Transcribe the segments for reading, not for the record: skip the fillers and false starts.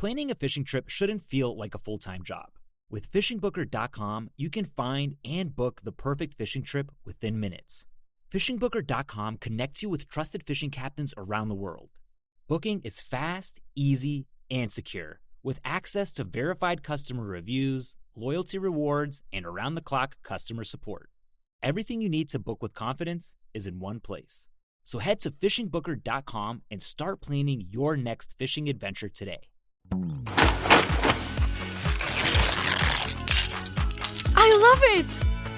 Planning a fishing trip shouldn't feel like a full-time job. With fishingbooker.com, you can find and book the perfect fishing trip within minutes. Fishingbooker.com connects you with trusted fishing captains around the world. Booking is fast, easy, and secure, with access to verified customer reviews, loyalty rewards, and around-the-clock customer support. Everything you need to book with confidence is in one place. So head to fishingbooker.com and start planning your next fishing adventure today. I love it!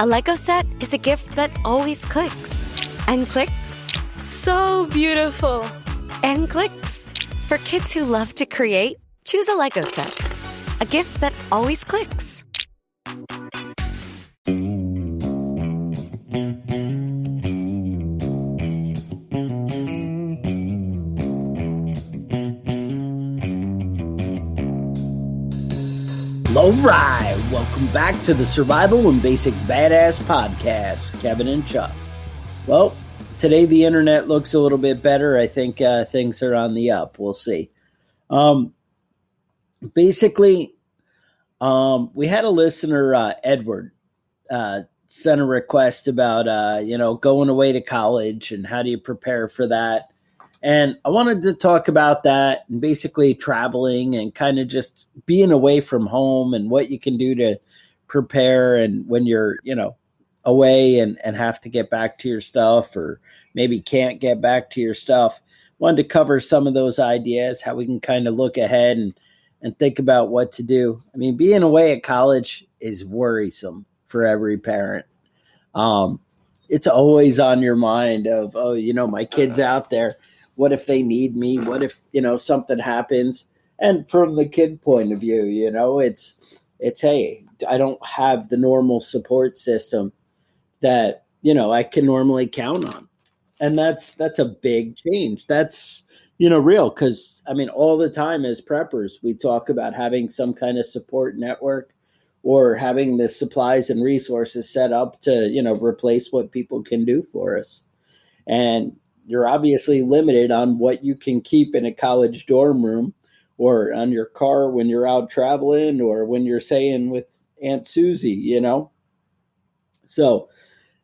A Lego set is a gift that always clicks. And clicks. So beautiful. And clicks. For kids who love to create, choose a Lego set. A gift that always clicks. All right, welcome back to the Survival and Basic Badass Podcast, Kevin and Chuck. Well, today the internet looks a little bit better. I think things are on the up. We'll see. Basically, we had a listener, Edward, sent a request about, going away to college and how do you prepare for that. And I wanted to talk about that and basically traveling and kind of just being away from home and what you can do to prepare. And when you're, away and have to get back to your stuff or maybe can't get back to your stuff, wanted to cover some of those ideas, how we can kind of look ahead and think about what to do. I mean, being away at college is worrisome for every parent. It's always on your mind of, my kid's out there. What if they need me? What if, something happens? And from the kid point of view, it's, hey, I don't have the normal support system that, I can normally count on. And that's a big change. That's, real. Cause all the time as preppers, we talk about having some kind of support network or having the supplies and resources set up to, replace what people can do for us. And you're obviously limited on what you can keep in a college dorm room or on your car when you're out traveling or when you're staying with Aunt Susie, So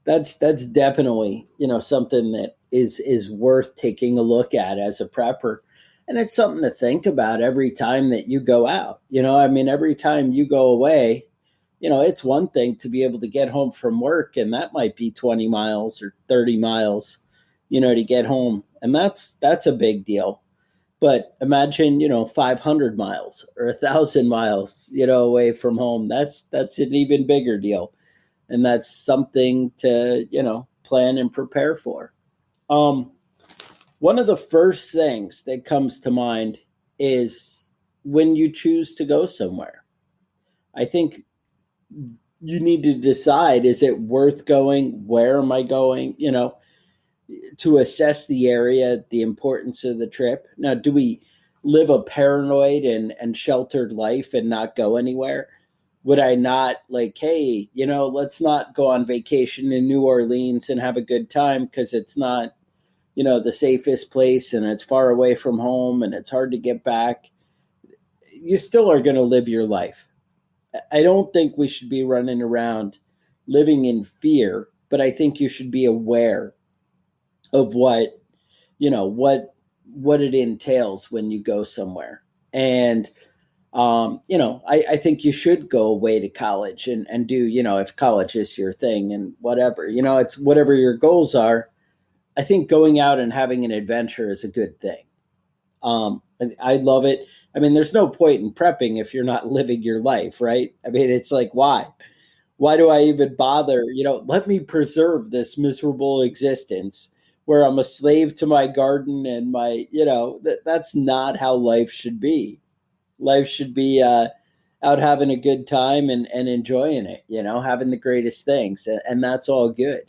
that's definitely, something that is worth taking a look at as a prepper. And it's something to think about every time that you go out. Every time you go away, it's one thing to be able to get home from work, and that might be 20 miles or 30 miles. To get home. And that's a big deal. But imagine, 500 miles or 1,000 miles, away from home. That's an even bigger deal. And that's something to, plan and prepare for. One of the first things that comes to mind is when you choose to go somewhere. I think you need to decide, is it worth going? Where am I going? To assess the area, the importance of the trip. Now, do we live a paranoid and sheltered life and not go anywhere? Would I not hey, let's not go on vacation in New Orleans and have a good time because it's not, the safest place and it's far away from home and it's hard to get back. You still are going to live your life. I don't think we should be running around living in fear, but I think you should be aware of what it entails when you go somewhere. And, I think you should go away to college and do, if college is your thing and whatever, it's whatever your goals are. I think going out and having an adventure is a good thing. I love it. There's no point in prepping if you're not living your life, right? It's like, why do I even bother? Let me preserve this miserable existence where I'm a slave to my garden and my, that's not how life should be. Life should be out having a good time and enjoying it, having the greatest things. And that's all good.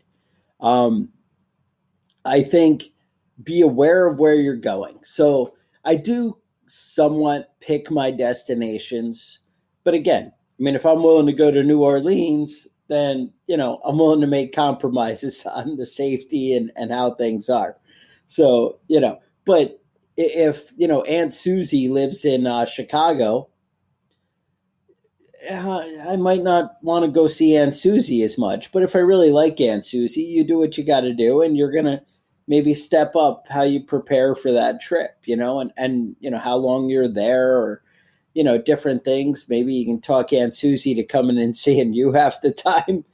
I think be aware of where you're going. So I do somewhat pick my destinations. But again, if I'm willing to go to New Orleans, then, I'm willing to make compromises on the safety and how things are. So, but if, Aunt Susie lives in Chicago, I might not want to go see Aunt Susie as much. But if I really like Aunt Susie, you do what you got to do, and you're going to maybe step up how you prepare for that trip, and how long you're there, or, different things. Maybe you can talk Aunt Susie to coming and seeing you half the time.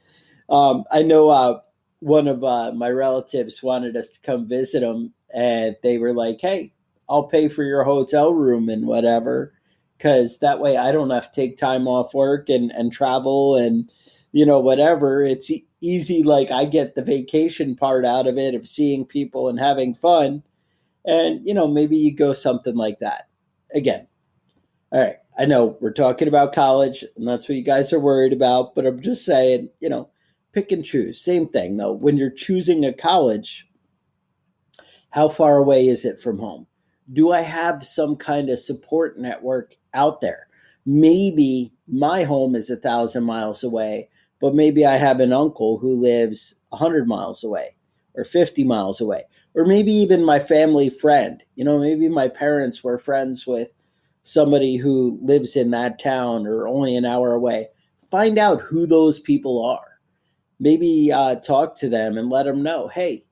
I know one of my relatives wanted us to come visit them, and they were like, hey, I'll pay for your hotel room and whatever, because that way I don't have to take time off work and travel and, whatever. It's easy. Like, I get the vacation part out of it, of seeing people and having fun. And, maybe you go something like that. Again, all right, I know we're talking about college, and that's what you guys are worried about, but I'm just saying, pick and choose. Same thing, though. When you're choosing a college, how far away is it from home? Do I have some kind of support network out there? Maybe my home is 1,000 miles away, but maybe I have an uncle who lives 100 miles away or 50 miles away, or maybe even my family friend. Maybe my parents were friends with somebody who lives in that town or only an hour away. Find out who those people are. Maybe talk to them and let them know, hey,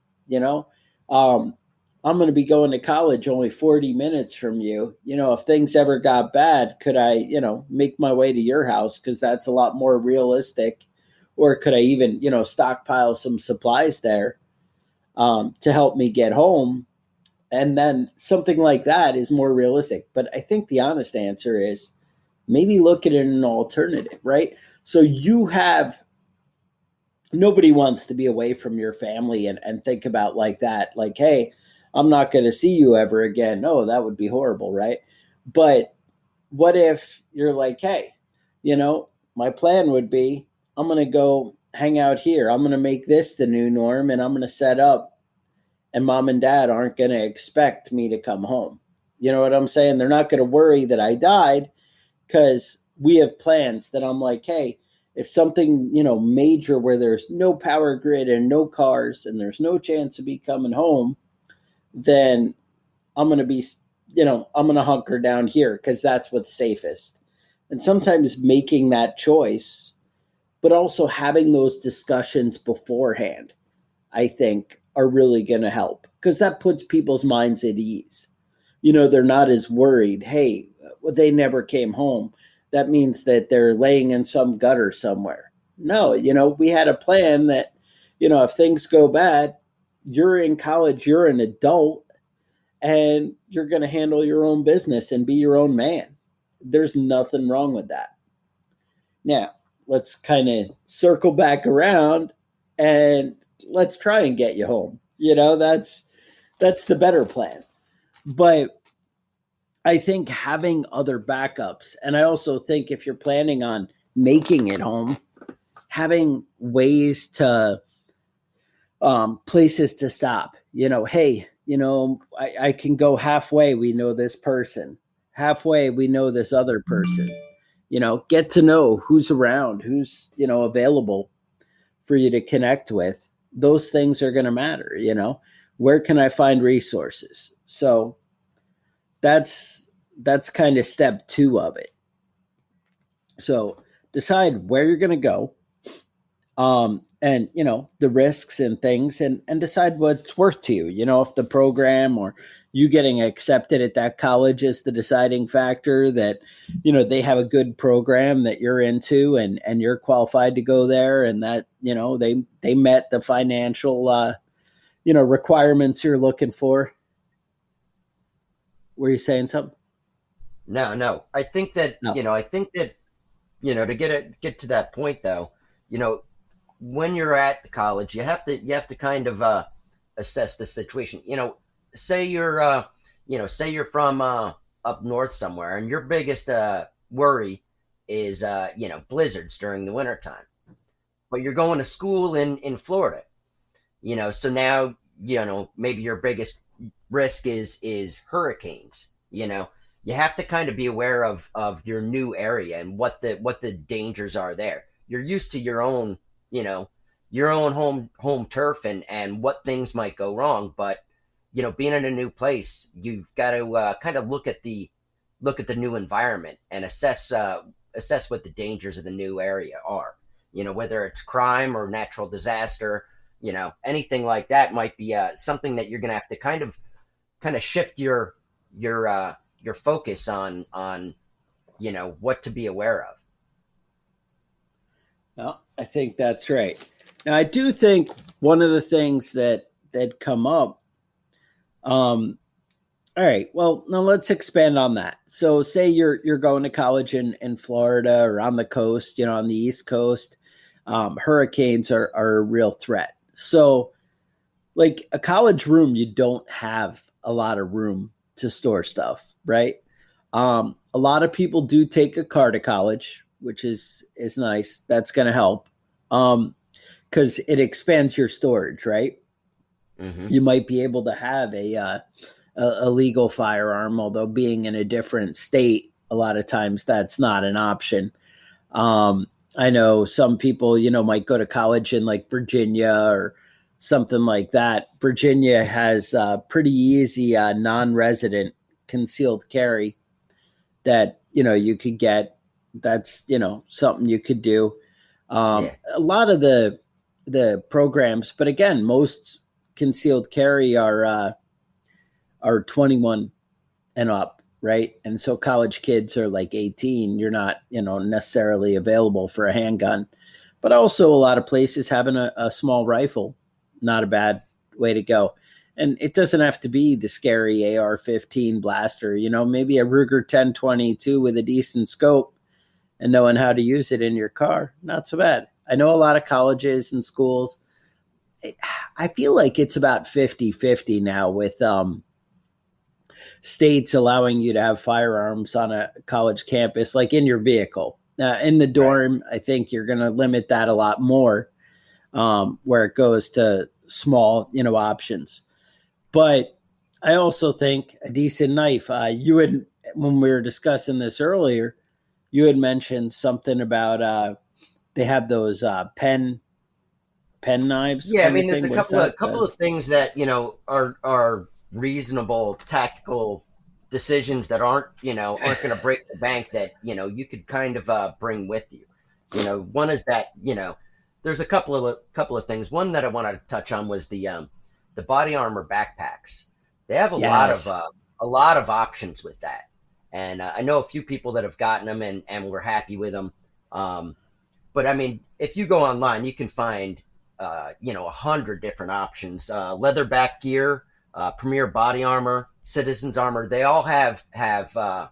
I'm going to be going to college only 40 minutes from you. If things ever got bad, could I, make my way to your house? Because that's a lot more realistic. Or could I even, stockpile some supplies there to help me get home? And then something like that is more realistic. But I think the honest answer is maybe look at it in an alternative, right? So nobody wants to be away from your family and think about like that. Like, hey, I'm not going to see you ever again. No, that would be horrible, right? But what if you're like, hey, my plan would be I'm going to go hang out here. I'm going to make this the new norm, and I'm going to set up, and mom and dad aren't going to expect me to come home. You know what I'm saying? They're not going to worry that I died, because we have plans that I'm like, hey, if something, major where there's no power grid and no cars and there's no chance of me coming home, then I'm going to be, I'm going to hunker down here because that's what's safest. And sometimes making that choice, but also having those discussions beforehand, I think are really going to help, because that puts people's minds at ease. They're not as worried. Hey, they never came home. That means that they're laying in some gutter somewhere. No, we had a plan that, if things go bad, you're in college, you're an adult, and you're going to handle your own business and be your own man. There's nothing wrong with that. Now, let's kind of circle back around and let's try and get you home. That's the better plan. But I think having other backups, and I also think if you're planning on making it home, having ways to places to stop, hey, I can go halfway. We know this person. Halfway, we know this other person. Get to know who's around, who's, available for you to connect with. Those things are going to matter. Where can I find resources? So that's kind of step 2 of it. So decide where you're going to go. And the risks and things, and decide what's worth to you. If the program or you getting accepted at that college is the deciding factor, that they have a good program that you're into and you're qualified to go there, and that they met the financial requirements you're looking for. Were you saying something? No. I think that No. To get to that point though, when you're at the college, you have to kind of assess the situation. Say you're from up north somewhere, and your biggest worry is blizzards during the wintertime. But you're going to school in Florida, so now maybe your biggest risk is hurricanes. You have to kind of be aware of your new area and what the dangers are there. You're used to your own home turf and what things might go wrong. But, being in a new place, you've got to kind of look at the new environment and assess what the dangers of the new area are. Whether it's crime or natural disaster, anything like that might be something that you're going to have to kind of shift your focus on what to be aware of. No, I think that's right. Now, I do think one of the things that come up. All right. Well, now let's expand on that. So, say you're going to college in Florida or on the coast, on the East Coast. Hurricanes are a real threat. So, like a college room, you don't have a lot of room to store stuff, right? A lot of people do take a car to college, which is nice. That's going to help because it expands your storage, right? Mm-hmm. You might be able to have a legal firearm, although being in a different state, a lot of times that's not an option. I know some people, might go to college in like Virginia or something like that. Virginia has pretty easy non-resident concealed carry that, you could get. That's, something you could do. A lot of the programs, but again, most concealed carry are 21 and up, right? And so college kids are like 18. You're not, necessarily available for a handgun. But also a lot of places having a small rifle, not a bad way to go. And it doesn't have to be the scary AR-15 blaster, maybe a Ruger 1022 with a decent scope and knowing how to use it in your car. Not so bad. I know a lot of colleges and schools. I feel like it's about 50-50 now with states allowing you to have firearms on a college campus, like in your vehicle. In the dorm, I think you're going to limit that a lot more where it goes to small, options. But I also think a decent knife. You had, when we were discussing this earlier, you had mentioned something about they have those pen knives. Yeah, I mean, there's a couple of things that are reasonable tactical decisions that aren't going to break the bank that you could kind of bring with you. One is that there's a couple of things. One that I wanted to touch on was the body armor backpacks. They have a lot of options with that, and I know a few people that have gotten them and were happy with them. But I mean, if you go online, you can find 100 different options. Leatherback gear, Premier body armor, Citizens armor. They all have backpacks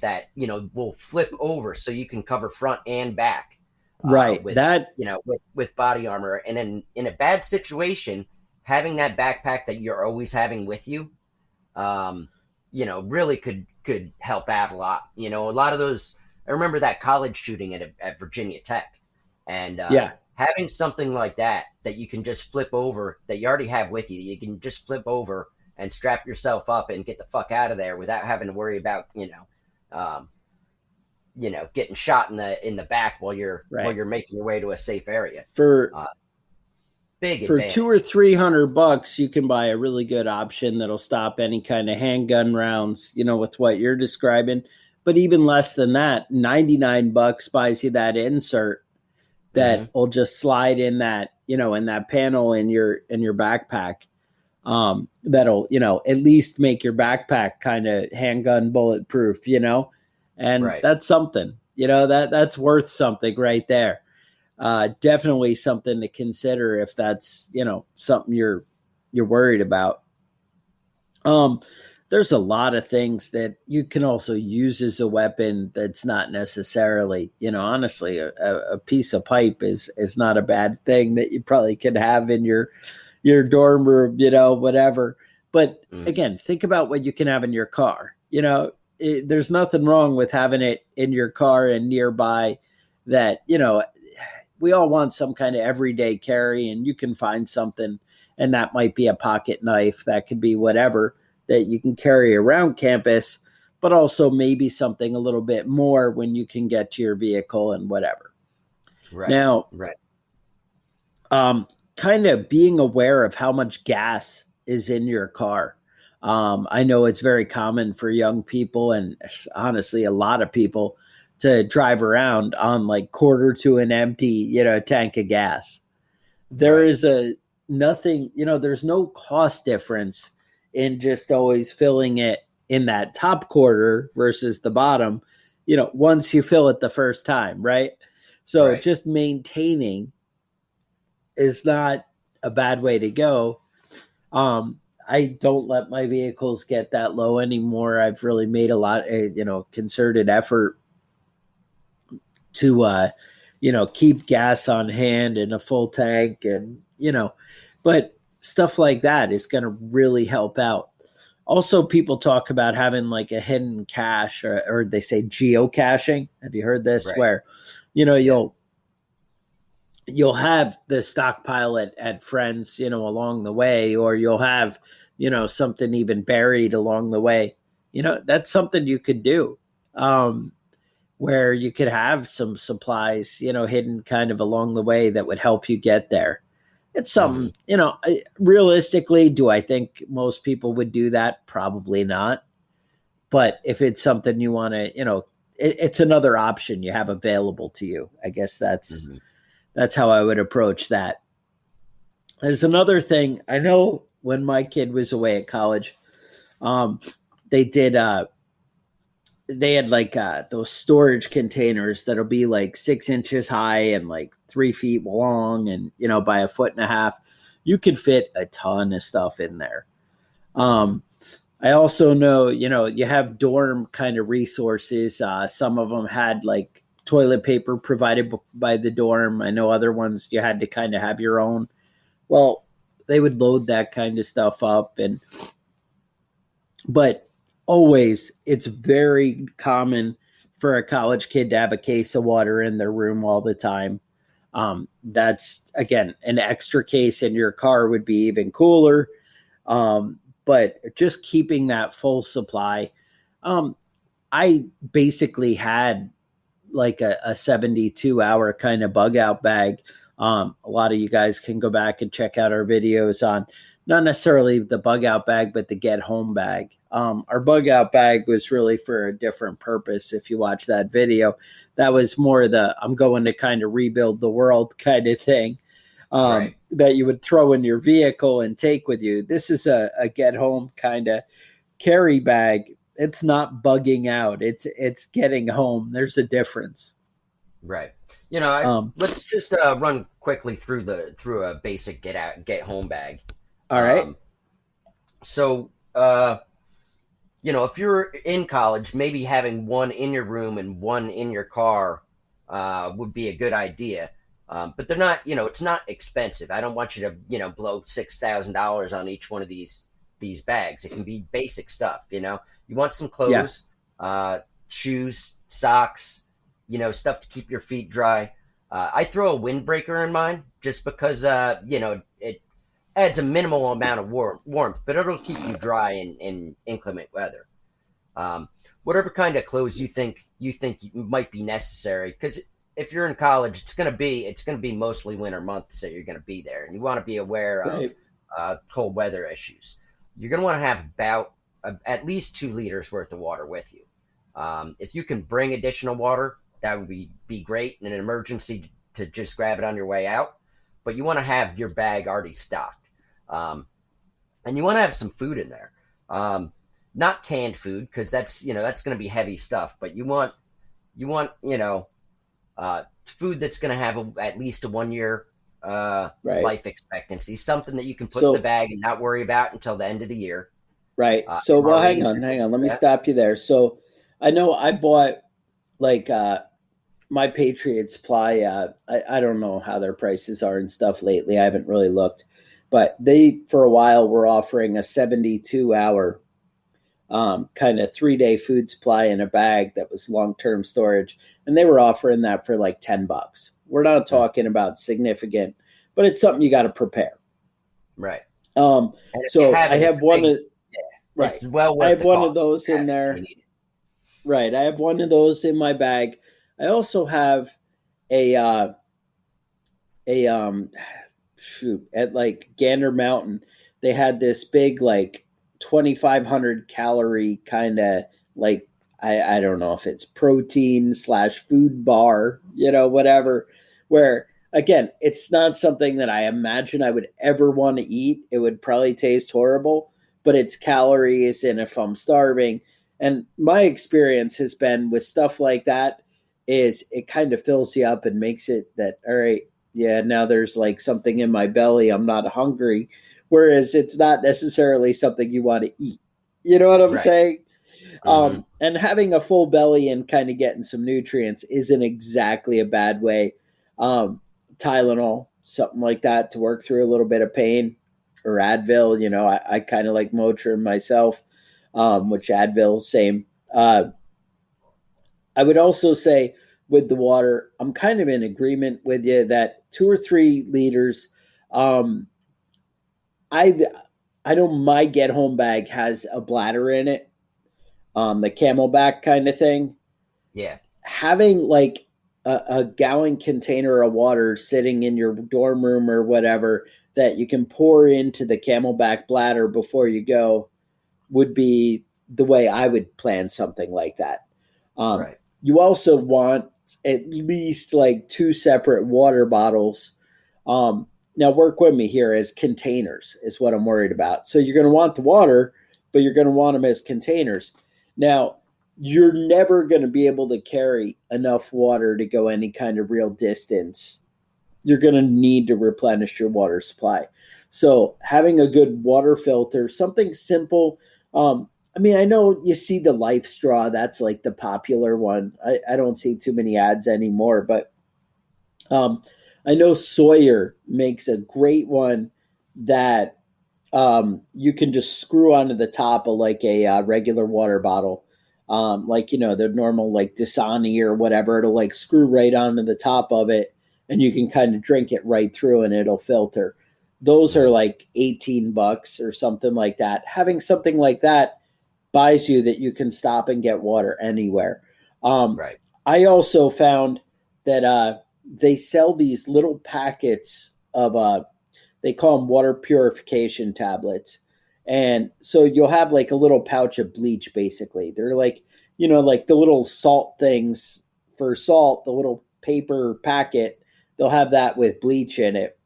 that will flip over so you can cover front and back. Right. With, that with body armor, and in a bad situation, having that backpack that you're always having with you, really could help out a lot. A lot of those. I remember that college shooting at Virginia Tech, and having something like that you can just flip over, that you already have with you. You can just flip over and strap yourself up and get the fuck out of there without having to worry about getting shot in the back while you're making your way to a safe area. For big for advantage. $200 or $300, you can buy a really good option that'll stop any kind of handgun rounds. With what you're describing. But even less than that, $99 buys you that insert that will just slide in that, in that panel in your backpack. That'll, at least make your backpack kind of handgun bulletproof, and that's something, that's worth something right there. Definitely something to consider if that's, something you're worried about. There's a lot of things that you can also use as a weapon that's not necessarily, honestly, a piece of pipe is not a bad thing that you probably could have in your dorm room, whatever. But again, think about what you can have in your car. There's nothing wrong with having it in your car and nearby that, we all want some kind of everyday carry, and you can find something, and that might be a pocket knife. That could be whatever that you can carry around campus, but also maybe something a little bit more when you can get to your vehicle and whatever. Right. Now, kind of being aware of how much gas is in your car. I know it's very common for young people and honestly a lot of people to drive around on like quarter to an empty, tank of gas. There Right. is nothing, there's no cost difference in just always filling it in that top quarter versus the bottom, once you fill it the first time, right? So Right. just maintaining is not a bad way to go. I don't let my vehicles get that low anymore. I've really made a lot, concerted effort to, keep gas on hand and a full tank and, but stuff like that is going to really help out. Also, people talk about having like a hidden cache or they say geocaching. Have you heard this? Right. Where, Yeah. you'll have the stockpile at friends, along the way, or you'll have, something even buried along the way. That's something you could do, where you could have some supplies, hidden kind of along the way that would help you get there. It's Hmm. something, realistically, do I think most people would do that? Probably not. But if it's something you want to, it's another option you have available to you. I guess Hmm. that's how I would approach that. There's another thing. I know when my kid was away at college, um, they did they had like those storage containers that'll be like 6 inches high and like 3 feet long and by a foot and a half. You could fit a ton of stuff in there. Hmm. Um, I also know, you have dorm kind of resources. Some of them had like toilet paper provided by the dorm. I know other ones you had to kind of have your own. Well, they would load that kind of stuff up, but always it's very common for a college kid to have a case of water in their room all the time. That's again an extra case in your car would be even cooler. But just keeping that full supply. Um, I basically had like a 72-hour kind of bug out bag. A lot of you guys can go back and check out our videos on not necessarily the bug out bag, but the get home bag. Our bug out bag was really for a different purpose. If you watch that video, that was more the I'm going to kind of rebuild the world kind of thing, Right. that you would throw in your vehicle and take with you. This is a get home kind of carry bag. It's not bugging out. It's getting home. There's a difference. Right. Um, Let's just run quickly through a basic get home bag. all right. Um, so if you're in college, maybe having one in your room and one in your car would be a good idea. But they're not, it's not expensive. I don't want you to, blow $6,000 on each one of these bags. It can be basic stuff. You want some Yeah. clothes, shoes, socks, stuff to keep your feet dry. I throw a windbreaker in mine just because, it adds a minimal amount of warmth, but it'll keep you dry in inclement weather. Whatever kind of clothes you think might be necessary, because if you're in college, it's gonna be mostly winter months that you're gonna be there, and you want to be aware of Right. cold weather issues. You're gonna want to have about at least 2 liters worth of water with you. If you can bring additional water, that would be great in an emergency to just grab it on your way out. But you want to have your bag already stocked, and you want to have some food in there. Not canned food because that's going to be heavy stuff. But you want food that's going to have at least a 1 year Right. life expectancy, something that you can put in the So bag and not worry about until the end of the year. right. So well, hang MREs. on, hang on. Let me Yeah. stop you there. So I know I bought like my Patriot Supply. I don't know how their prices are and stuff lately. I haven't really looked, but they for a while were offering a 72-hour kind of 3-day food supply in a bag that was long-term storage, and they were offering that for like $10. We're not talking about significant, but it's something you got to prepare. Right. Um, And if you so have I it, have it's one big. of Yeah, right. it's well I worth have the one of cost. those You in have it when there. you need it. Right. I have one of those in my bag. I also have a a shoot, at like Gander Mountain, they had this big like 2,500 calorie kind of like I don't know if it's protein slash food bar, whatever. Where again, it's not something that I imagine I would ever want to eat. It would probably taste horrible, but it's calories, and if I'm starving, and my experience has been with stuff like that is it kind of fills you up and makes it that, all right, yeah, now there's like something in my belly. I'm not hungry. Whereas it's not necessarily something you want to eat. You know what I'm saying? And having a full belly and kind of getting some nutrients isn't exactly a bad way. Tylenol, something like that to work through a little bit of pain, or Advil. I kind of like Motrin myself, which Advil, same. I would also say with the water, I'm kind of in agreement with you that 2 or 3 liters. I know my get home bag has a bladder in it, the Camelback kind of thing. Yeah. Having like a gallon container of water sitting in your dorm room or whatever that you can pour into the Camelback bladder before you go would be the way I would plan something like that. Right. You also want at least like 2 separate water bottles. Now work with me here, as containers is what I'm worried about. So you're going to want the water, but you're going to want them as containers. Now, you're never going to be able to carry enough water to go any kind of real distance. You're going to need to replenish your water supply. So having a good water filter, something simple. I know you see the Life Straw. That's like the popular one. I don't see too many ads anymore, but I know Sawyer makes a great one that you can just screw onto the top of like a regular water bottle. The normal like Dasani or whatever, it'll like screw right onto the top of it, and you can kind of drink it right through and it'll filter. Those are like $18 or something like that. Having something like that buys you that you can stop and get water anywhere. Right. I also found that they sell these little packets of they call them water purification tablets. And so you'll have like a little pouch of bleach, basically. They're like, like the little salt things for salt, the little paper packet, they'll have that with bleach in it.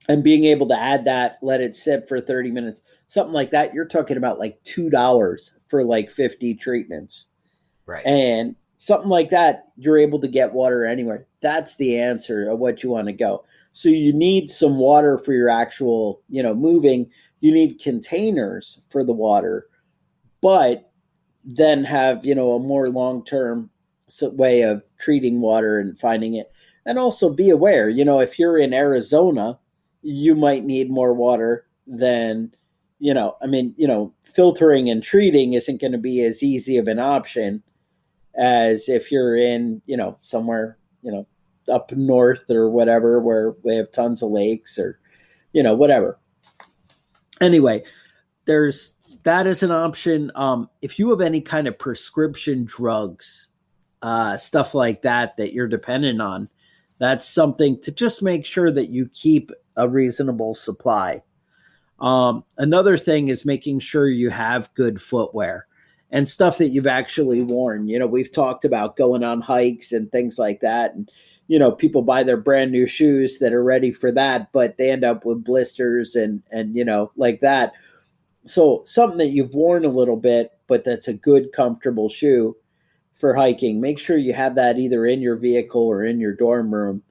And being able to add that, let it sit for 30 minutes, something like that, you're talking about like $2 for like 50 treatments. Right. And something like that, you're able to get water anywhere. That's the answer of what you want to go. So you need some water for your actual, moving. You need containers for the water, but then have, a more long-term way of treating water and finding it. And also be aware, if you're in Arizona, you might need more water than, filtering and treating isn't going to be as easy of an option as if you're in, somewhere, up north or whatever, where we have tons of lakes or, whatever. Anyway, there's that as an option. If you have any kind of prescription drugs, stuff like that you're dependent on, that's something to just make sure that you keep a reasonable supply. Another thing is making sure you have good footwear and stuff that you've actually worn. We've talked about going on hikes and things like that. And, people buy their brand new shoes that are ready for that, but they end up with blisters and like that. So something that you've worn a little bit, but that's a good, comfortable shoe for hiking. Make sure you have that either in your vehicle or in your dorm room,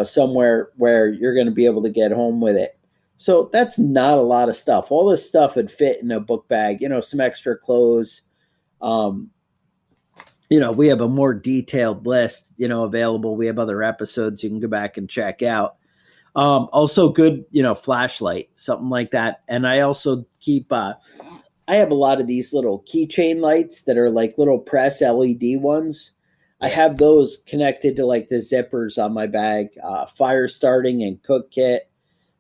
somewhere where you're going to be able to get home with it. So that's not a lot of stuff. All this stuff would fit in a book bag, some extra clothes. We have a more detailed list, available. We have other episodes you can go back and check out. Also good, flashlight, something like that. And I also keep, I have a lot of these little keychain lights that are like little press LED ones. I have those connected to like the zippers on my bag, fire starting and cook kit,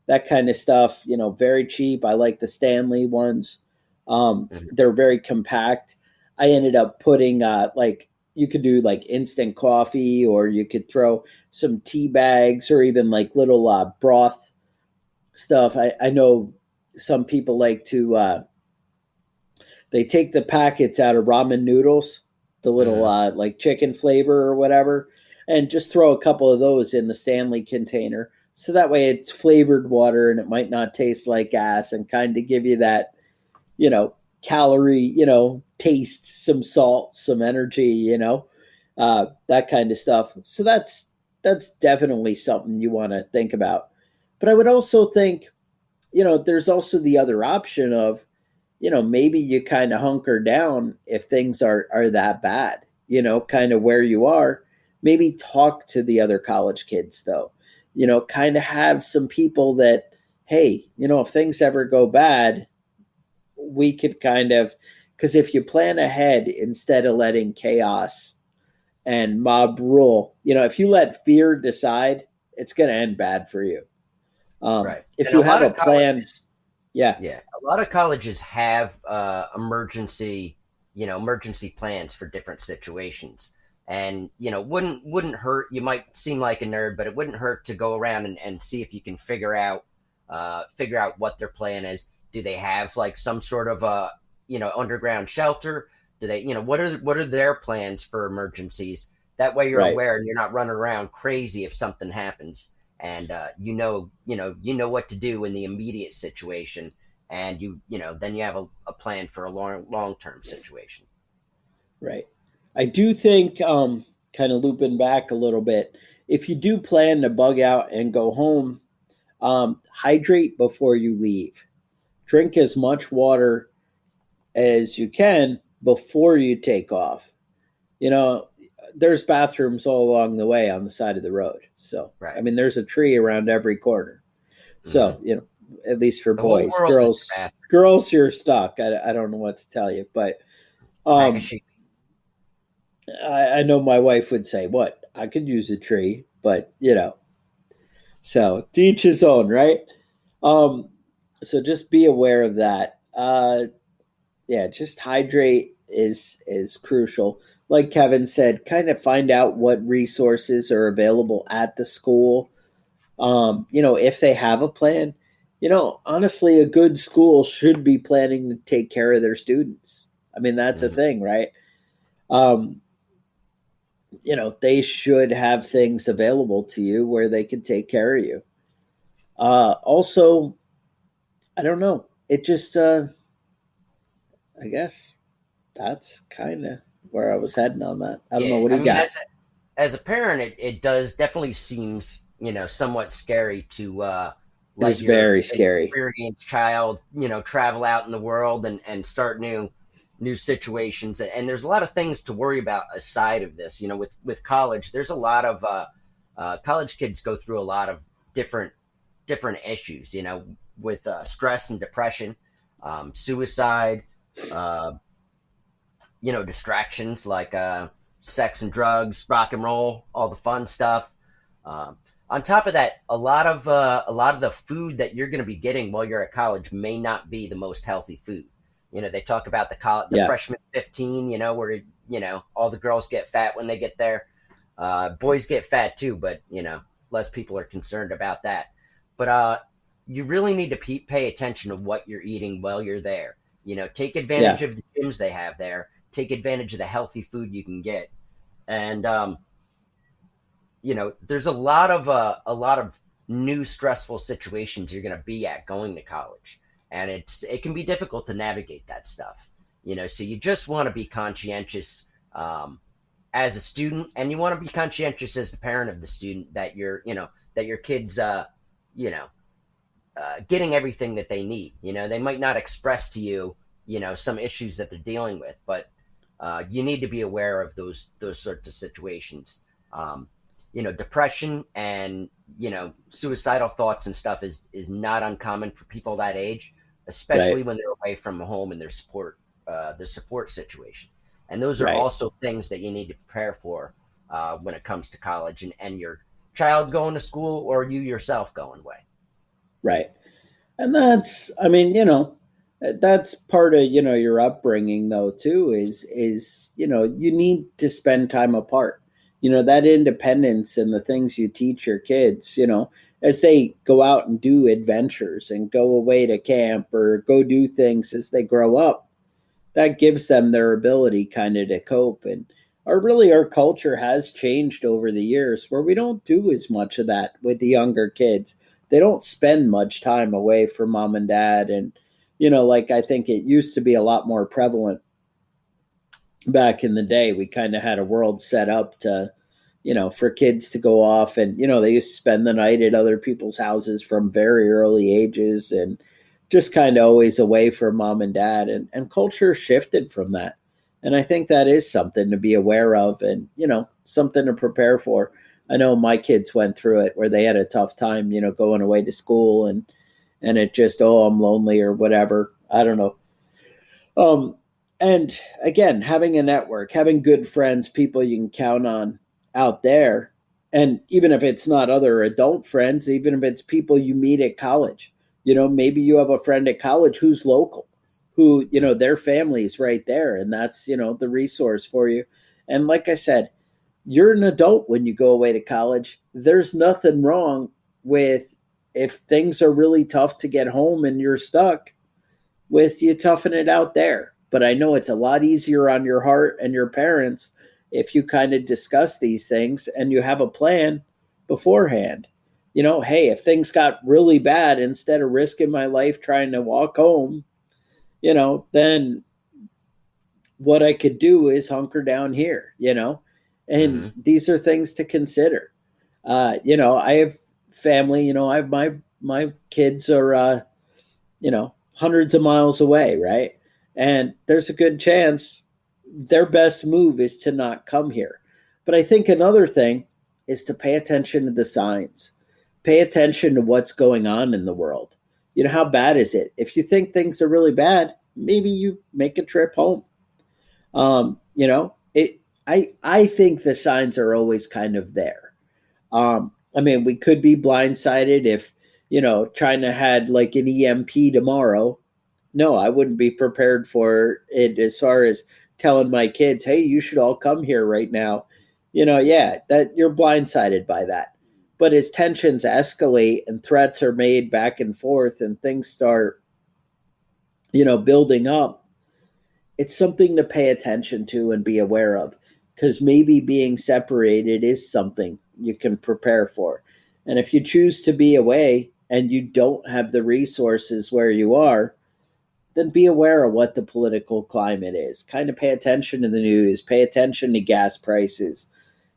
that kind of stuff, very cheap. I like the Stanley ones. They're very compact. I ended up putting you could do like instant coffee, or you could throw some tea bags or even like little broth stuff. I know some people like to, they take the packets out of ramen noodles, the little like chicken flavor or whatever, and just throw a couple of those in the Stanley container. So that way it's flavored water and it might not taste like gas, and kind of give you that, calorie, taste, some salt, some energy, that kind of stuff. So that's definitely something you want to think about. But I would also think, there's also the other option of, maybe you kind of hunker down if things are that bad, kind of where you are. Maybe talk to the other college kids, though, kind of have some people that, hey, if things ever go bad, we could kind of, because if you plan ahead instead of letting chaos and mob rule, if you let fear decide, it's going to end bad for you. Right. If And you have a plan, yeah, a lot of colleges have emergency plans for different situations. And wouldn't hurt. You might seem like a nerd, but it wouldn't hurt to go around and see if you can figure out what their plan is. Do they have like some sort of underground shelter? Do they what are their plans for emergencies? That way you're aware and you're not running around crazy if something happens. And you know what to do in the immediate situation, and then you have a plan for a long-term situation. Right. I do think, kind of looping back a little bit, if you do plan to bug out and go home, hydrate before you leave. Drink as much water as you can before you take off. There's bathrooms all along the way on the side of the road. So, right. I mean, there's a tree around every corner. So, at least for boys. Girls, you're stuck. I don't know what to tell you, but I know my wife would say, what? I could use a tree, but, so to each his own, right? So just be aware of that. Just hydrate is crucial. Like Kevin said, kind of find out what resources are available at the school. If they have a plan, honestly, a good school should be planning to take care of their students. I mean, that's a thing, right? They should have things available to you where they can take care of you. Also, I don't know. It just, I guess that's kind of where I was heading on that. I don't know. What do you got? As a parent, it does definitely seems, somewhat scary to, it's very scary. Experienced child, travel out in the world and start new situations. And there's a lot of things to worry about aside of this. With college, there's a lot of college kids go through a lot of different issues, with stress and depression, suicide, distractions like sex and drugs, rock and roll, all the fun stuff. On top of that, a lot of the food that you're going to be getting while you're at college may not be the most healthy food. They talk about the freshman 15, where all the girls get fat when they get there. Boys get fat too, but less people are concerned about that. But you really need to pay attention to what you're eating while you're there. Take advantage of the gyms they have there. Take advantage of the healthy food you can get, and there's a lot of new stressful situations you're going to be at going to college, and it can be difficult to navigate that stuff. So you just want to be conscientious as a student, and you want to be conscientious as the parent of the student that your kids getting everything that they need. They might not express to you some issues that they're dealing with, but you need to be aware of those sorts of situations. Depression and suicidal thoughts and stuff is not uncommon for people that age, especially when they're away from home and their support situation. And those are also things that you need to prepare for when it comes to college and your child going to school or you yourself going away. Right. And that's, that's part of, your upbringing though, too, is, you need to spend time apart. That independence and the things you teach your kids, as they go out and do adventures and go away to camp or go do things as they grow up, that gives them their ability kind of to cope. And our culture has changed over the years where we don't do as much of that with the younger kids. They don't spend much time away from mom and dad. And, like I think it used to be a lot more prevalent back in the day. We kind of had a world set up to, for kids to go off and, they used to spend the night at other people's houses from very early ages and just kind of always away from mom and dad. And culture shifted from that. And I think that is something to be aware of and, something to prepare for. I know my kids went through it where they had a tough time, going away to school and it just, I'm lonely or whatever. I don't know. And again, having a network, having good friends, people you can count on out there. And even if it's not other adult friends, even if it's people you meet at college, maybe you have a friend at college who's local, who, their family's right there. And that's, the resource for you. And like I said, you're an adult when you go away to college. There's nothing wrong with if things are really tough to get home and you're stuck with you toughing it out there. But I know it's a lot easier on your heart and your parents if you kind of discuss these things and you have a plan beforehand. Hey, if things got really bad, instead of risking my life trying to walk home, then what I could do is hunker down here, and these are things to consider. I have family, I have my kids are, hundreds of miles away. Right. And there's a good chance their best move is to not come here. But I think another thing is to pay attention to the signs, pay attention to what's going on in the world. How bad is it? If you think things are really bad, maybe you make a trip home. I think the signs are always kind of there. We could be blindsided if, China had like an EMP tomorrow. No, I wouldn't be prepared for it as far as telling my kids, hey, you should all come here right now. That you're blindsided by that. But as tensions escalate and threats are made back and forth and things start, building up, it's something to pay attention to and be aware of, because maybe being separated is something you can prepare for. And if you choose to be away and you don't have the resources where you are, then be aware of what the political climate is. Kind of pay attention to the news, pay attention to gas prices.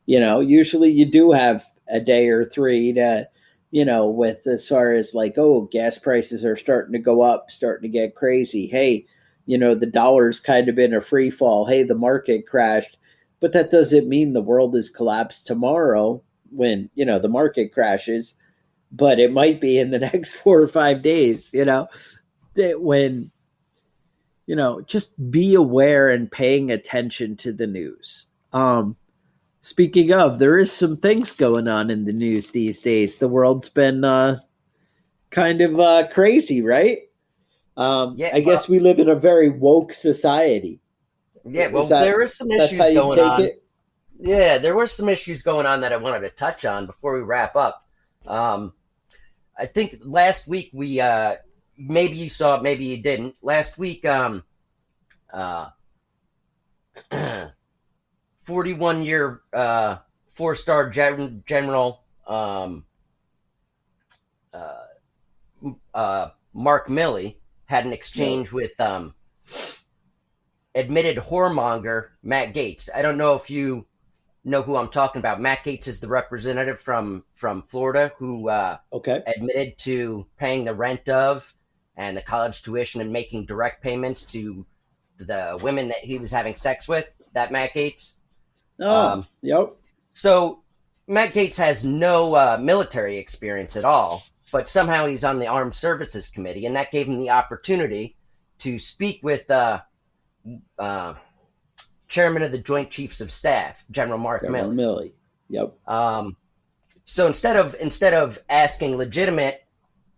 Usually you do have a day or three to, with as far as like, gas prices are starting to go up, starting to get crazy. Hey, the dollar's kind of in a free fall. Hey, the market crashed. But that doesn't mean the world is collapsed tomorrow when, the market crashes. But it might be in the next 4 or 5 days, that when, just be aware and paying attention to the news. Speaking of, there is some things going on in the news these days. The world's been kind of crazy, right? I guess we live in a very woke society. Yeah, well, there were some issues going on. Yeah, there were some issues going on that I wanted to touch on before we wrap up. I think last week we maybe you saw it, maybe you didn't. Last week, 41-year 4-star general Mark Milley had an exchange with admitted whoremonger Matt Gaetz. I don't know if you know who I'm talking about. Matt Gaetz is the representative from Florida who admitted to paying the rent of and the college tuition and making direct payments to the women that he was having sex with. That Matt Gaetz. Yep. So Matt Gaetz has no military experience at all, but somehow he's on the Armed Services Committee, and that gave him the opportunity to speak with Chairman of the Joint Chiefs of Staff, General Mark Milley. Yep. So instead of asking legitimate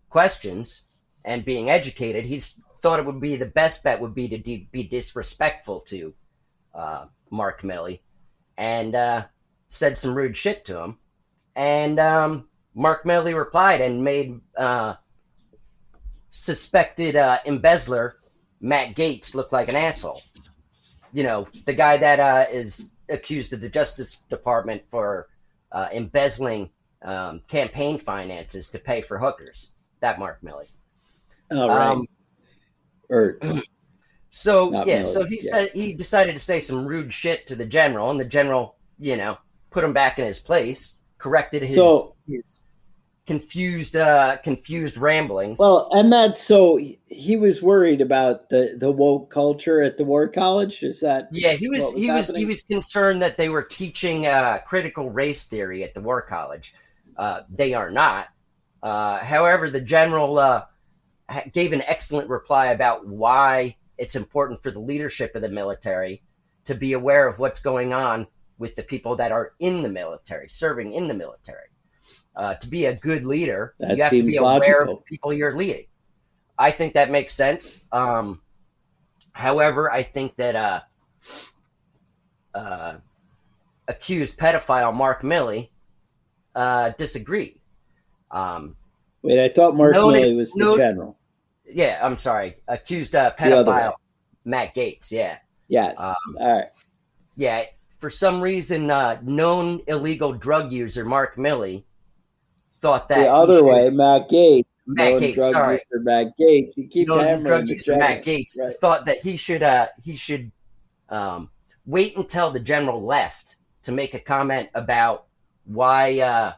questions and being educated, he's thought it would be the best bet would be to be disrespectful to Mark Milley, and said some rude shit to him. And Mark Milley replied and made suspected embezzler Matt Gaetz look like an asshole. You know, the guy that is accused of the Justice Department for embezzling campaign finances to pay for hookers. That Mark Milley. Oh, right. So he decided to say some rude shit to the general, and the general, you know, put him back in his place, corrected his confused ramblings. Well, and that's so he was worried about the woke culture at the War College. Is that? Yeah, he was concerned that they were teaching critical race theory at the War College. They are not. However, the general gave an excellent reply about why it's important for the leadership of the military to be aware of what's going on with the people that are in the military, serving in the military. To be a good leader, you have to be aware of the people you're leading. I think that makes sense. However, I think that accused pedophile Mark Milley disagreed. Wait, I thought Mark Milley was the general. Yeah, I'm sorry. Accused pedophile Matt Gaetz. Yeah. Yes. All right. Yeah. For some reason, known illegal drug user Mark Milley thought that the other way, Matt Gaetz. Matt Gaetz. Sorry, Matt Gaetz. You keep drug user Matt Gaetz thought that he should wait until the general left to make a comment about why.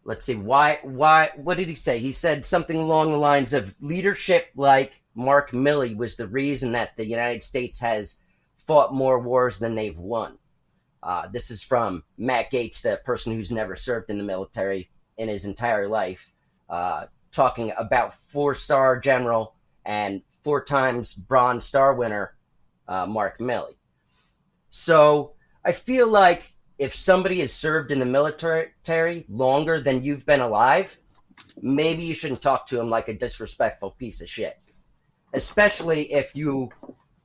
Let's see, why, what did he say? He said something along the lines of leadership like Mark Milley was the reason that the United States has fought more wars than they've won. This is from Matt Gaetz, the person who's never served in the military in his entire life, talking about 4-star general and 4 times Bronze Star winner, Mark Milley. So I feel like if somebody has served in the military longer than you've been alive, maybe you shouldn't talk to him like a disrespectful piece of shit. Especially if you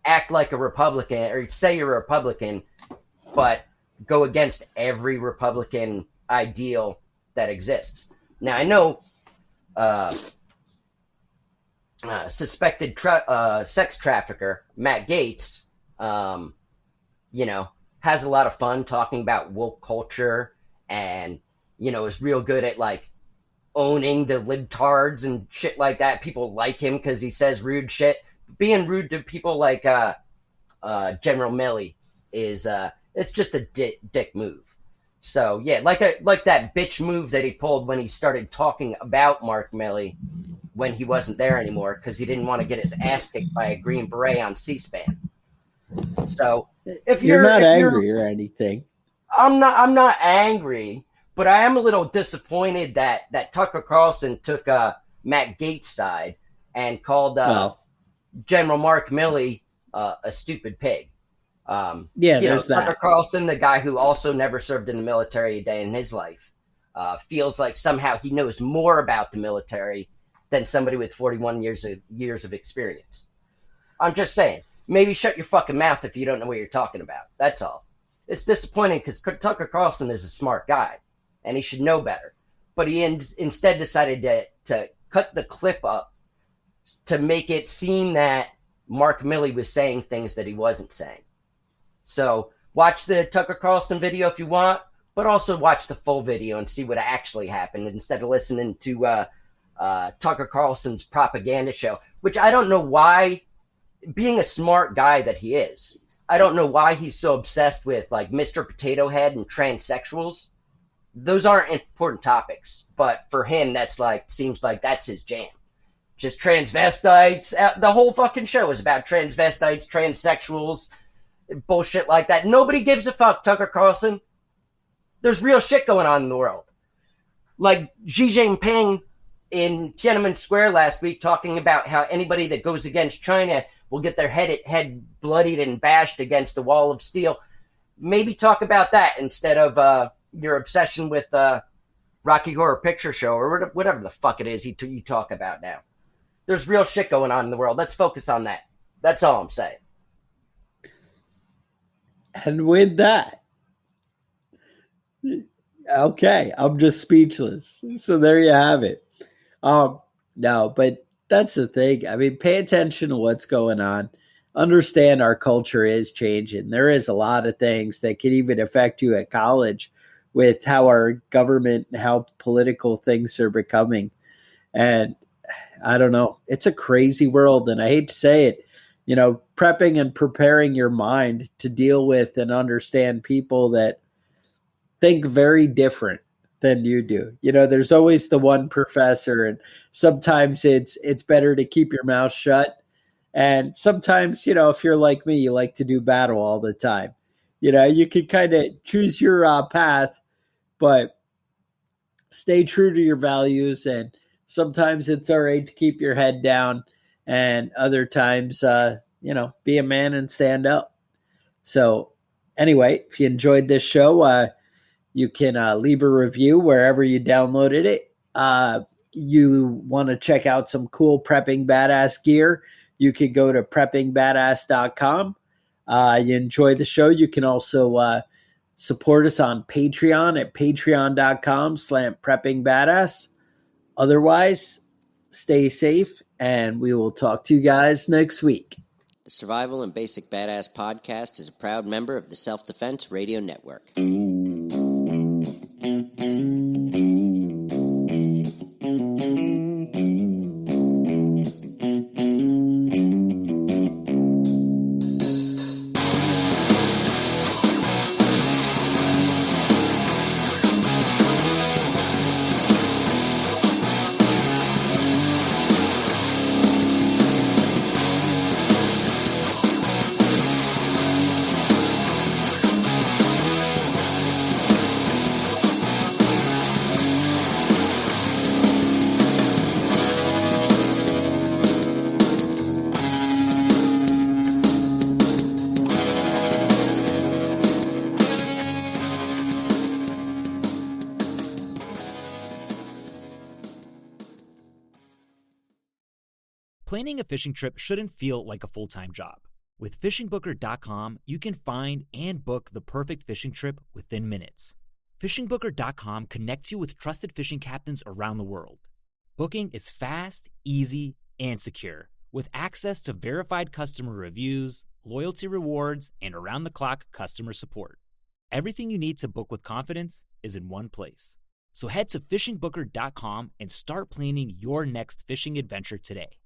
act like a Republican or say you're a Republican, but go against every Republican ideal that exists. Now, I know suspected sex trafficker Matt Gaetz, you know, has a lot of fun talking about woke culture and, you know, is real good at like owning the libtards and shit like that. People like him because he says rude shit. Being rude to people like General Milley is it's just a dick move. So yeah, like that bitch move that he pulled when he started talking about Mark Milley when he wasn't there anymore because he didn't want to get his ass kicked by a Green Beret on C-SPAN. So if you're not angry or anything, I'm not angry, but I am a little disappointed that Tucker Carlson took Matt Gaetz' side and called General Mark Milley a stupid pig. There's that. Tucker Carlson, the guy who also never served in the military a day in his life, feels like somehow he knows more about the military than somebody with 41 years of experience. I'm just saying. Maybe shut your fucking mouth if you don't know what you're talking about. That's all. It's disappointing because Tucker Carlson is a smart guy, and he should know better. But he instead decided to cut the clip up to make it seem that Mark Milley was saying things that he wasn't saying. So watch the Tucker Carlson video if you want, but also watch the full video and see what actually happened instead of listening to Tucker Carlson's propaganda show, which I don't know why. Being a smart guy that he is, I don't know why he's so obsessed with like Mr. Potato Head and transsexuals. Those aren't important topics, but for him, that's like seems like that's his jam. Just transvestites. The whole fucking show is about transvestites, transsexuals, bullshit like that. Nobody gives a fuck, Tucker Carlson. There's real shit going on in the world. Like Xi Jinping in Tiananmen Square last week talking about how anybody that goes against China will get their head bloodied and bashed against a wall of steel. Maybe talk about that instead of your obsession with Rocky Horror Picture Show or whatever the fuck it is you talk about now. There's real shit going on in the world. Let's focus on that. That's all I'm saying. And with that, Okay, I'm just speechless. So there you have it. No, but that's the thing. I mean, pay attention to what's going on. Understand our culture is changing. There is a lot of things that could even affect you at college with how our government and how political things are becoming. And I don't know. It's a crazy world. And I hate to say it, prepping and preparing your mind to deal with and understand people that think very different than you do. There's always the one professor, and sometimes it's better to keep your mouth shut. And sometimes, if you're like me, you like to do battle all the time. You can kind of choose your path, but stay true to your values. And sometimes it's all right to keep your head down, and other times, be a man and stand up. So anyway, if you enjoyed this show, you can leave a review wherever you downloaded it. You want to check out some cool Prepping Badass gear, you could go to preppingbadass.com. You enjoy the show, you can also support us on Patreon at patreon.com/preppingbadass. Otherwise, stay safe, and we will talk to you guys next week. The Survival and Basic Badass podcast is a proud member of the Self-Defense Radio Network. Planning a fishing trip shouldn't feel like a full-time job. With fishingbooker.com, you can find and book the perfect fishing trip within minutes. Fishingbooker.com connects you with trusted fishing captains around the world. Booking is fast, easy, and secure, with access to verified customer reviews, loyalty rewards, and around-the-clock customer support. Everything you need to book with confidence is in one place. So head to fishingbooker.com and start planning your next fishing adventure today.